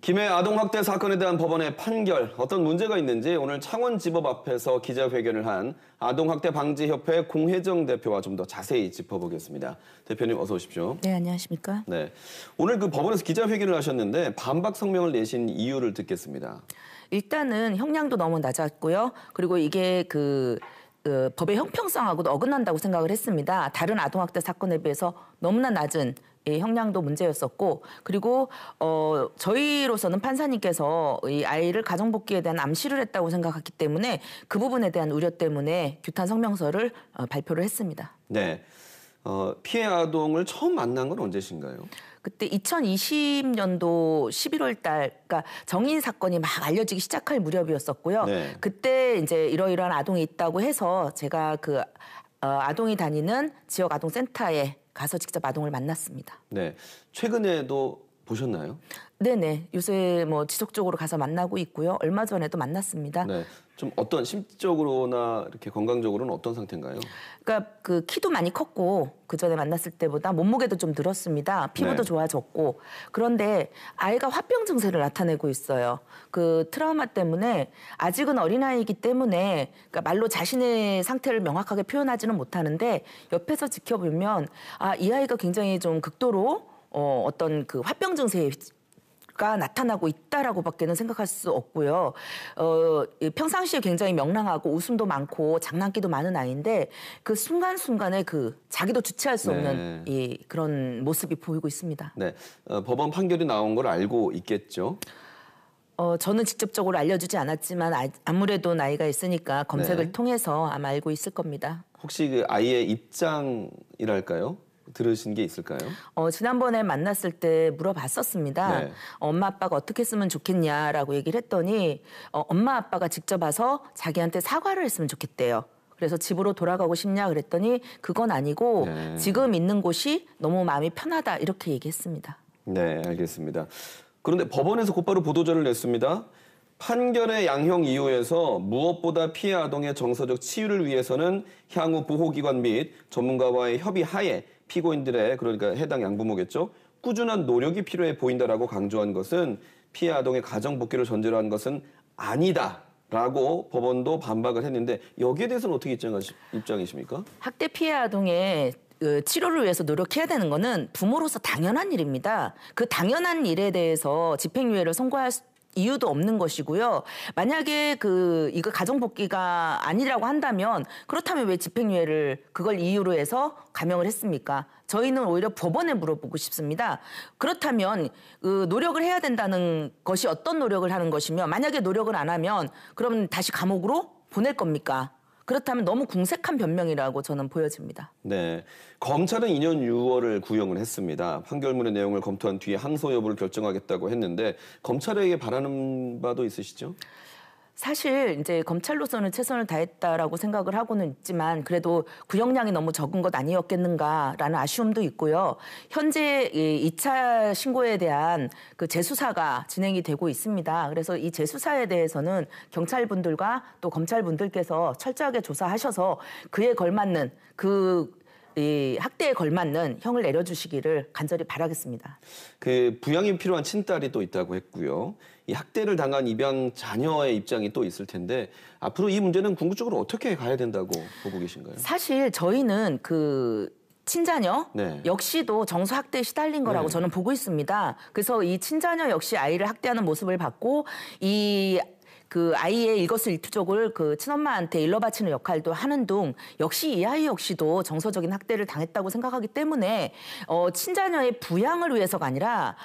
김해 아동학대 사건에 대한 법원의 판결, 어떤 문제가 있는지 오늘 창원지법 앞에서 기자회견을 한 아동학대 방지협회 공혜정 대표와 좀 더 자세히 짚어보겠습니다. 대표님 어서 오십시오. 네, 안녕하십니까? 네, 오늘 그 법원에서 기자회견을 하셨는데 반박 성명을 내신 이유를 듣겠습니다. 일단은 형량도 너무 낮았고요. 그리고 이게 법의 형평성하고도 어긋난다고 생각을 했습니다. 다른 아동학대 사건에 비해서 너무나 낮은 형량도 문제였었고, 그리고 저희로서는 판사님께서 이 아이를 가정복귀에 대한 암시를 했다고 생각했기 때문에 그 부분에 대한 우려 때문에 규탄 성명서를 발표를 했습니다. 네, 피해 아동을 처음 만난 건 언제신가요? 그때 2020년도 11월 달, 그러니까 정인 사건이 막 알려지기 시작할 무렵이었었고요. 네. 그때 이제 이러이러한 아동이 있다고 해서 제가 아동이 다니는 지역 아동센터에 가서 직접 아동을 만났습니다. 네, 최근에도 보셨나요? 네네. 요새 뭐 지속적으로 가서 만나고 있고요. 얼마 전에도 만났습니다. 네, 좀 어떤 심적으로나 이렇게 건강적으로는 어떤 상태인가요? 그러니까 그 키도 많이 컸고 그 전에 만났을 때보다 몸무게도 좀 늘었습니다. 피부도 네. 좋아졌고. 그런데 아이가 화병 증세를 나타내고 있어요. 그 트라우마 때문에 아직은 어린아이이기 때문에 그러니까 말로 자신의 상태를 명확하게 표현하지는 못하는데 옆에서 지켜보면 이 아이가 굉장히 좀 극도로 어떤 그 화병 증세가 나타나고 있다라고밖에는 생각할 수 없고요. 평상시에 굉장히 명랑하고 웃음도 많고 장난기도 많은 아이인데 그 순간순간에 자기도 주체할 수 없는 그런 모습이 보이고 있습니다. 네, 법원 판결이 나온 걸 알고 있겠죠? 저는 직접적으로 알려주지 않았지만 아무래도 나이가 있으니까 검색을 네. 통해서 아마 알고 있을 겁니다. 혹시 그 아이의 입장이랄까요? 들으신 게 있을까요? 지난번에 만났을 때 물어봤었습니다. 네. 엄마 아빠가 어떻게 했으면 좋겠냐라고 얘기를 했더니 엄마 아빠가 직접 와서 자기한테 사과를 했으면 좋겠대요. 그래서 집으로 돌아가고 싶냐 그랬더니 그건 아니고 네. 지금 있는 곳이 너무 마음이 편하다 이렇게 얘기했습니다. 네, 알겠습니다. 그런데 법원에서 곧바로 보도자를 냈습니다. 판결의 양형 이유에서 무엇보다 피해 아동의 정서적 치유를 위해서는 향후 보호기관 및 전문가와의 협의 하에 피고인들의, 그러니까 해당 양부모겠죠, 꾸준한 노력이 필요해 보인다라고 강조한 것은 피해 아동의 가정 복귀를 전제로 한 것은 아니다라고 법원도 반박을 했는데 여기에 대해서는 어떻게 입장이십니까? 학대 피해 아동의 치료를 위해서 노력해야 되는 거는 부모로서 당연한 일입니다. 그 당연한 일에 대해서 집행유예를 선고할 이유도 없는 것이고요. 만약에 이거 가정복귀가 아니라고 한다면 그렇다면 왜 집행유예를 그걸 이유로 해서 감형을 했습니까? 저희는 오히려 법원에 물어보고 싶습니다. 그렇다면 노력을 해야 된다는 것이 어떤 노력을 하는 것이며 만약에 노력을 안 하면 그럼 다시 감옥으로 보낼 겁니까? 그렇다면 너무 궁색한 변명이라고 저는 보여집니다. 네, 검찰은 2년 6월을 구형을 했습니다. 판결문의 내용을 검토한 뒤에 항소 여부를 결정하겠다고 했는데 검찰에게 바라는 바도 있으시죠? 사실 이제 검찰로서는 최선을 다했다라고 생각을 하고는 있지만 그래도 구형량이 너무 적은 것 아니었겠는가라는 아쉬움도 있고요. 현재 2차 신고에 대한 재수사가 진행이 되고 있습니다. 그래서 이 재수사에 대해서는 경찰분들과 또 검찰분들께서 철저하게 조사하셔서 그에 걸맞는 이 학대에 걸맞는 형을 내려주시기를 간절히 바라겠습니다. 부양이 필요한 친딸이 또 있다고 했고요. 이 학대를 당한 입양 자녀의 입장이 또 있을 텐데 앞으로 이 문제는 궁극적으로 어떻게 가야 된다고 보고 계신가요? 사실 저희는 친자녀 네. 역시도 정서학대에 시달린 거라고 네. 저는 보고 있습니다. 그래서 이 친자녀 역시 아이를 학대하는 모습을 봤고 아이의 일거수일투족을 친엄마한테 일러바치는 역할도 하는 등 역시 이 아이 역시도 정서적인 학대를 당했다고 생각하기 때문에 친자녀의 부양을 위해서가 아니라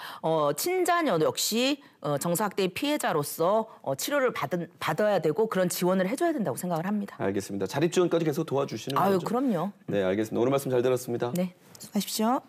친자녀 역시 정서학대의 피해자로서 치료를 받아야 되고 그런 지원을 해줘야 된다고 생각을 합니다. 알겠습니다. 자립지원까지 계속 도와주시는 거죠? 그럼요. 네, 알겠습니다. 오늘 말씀 잘 들었습니다. 네, 수고하십시오.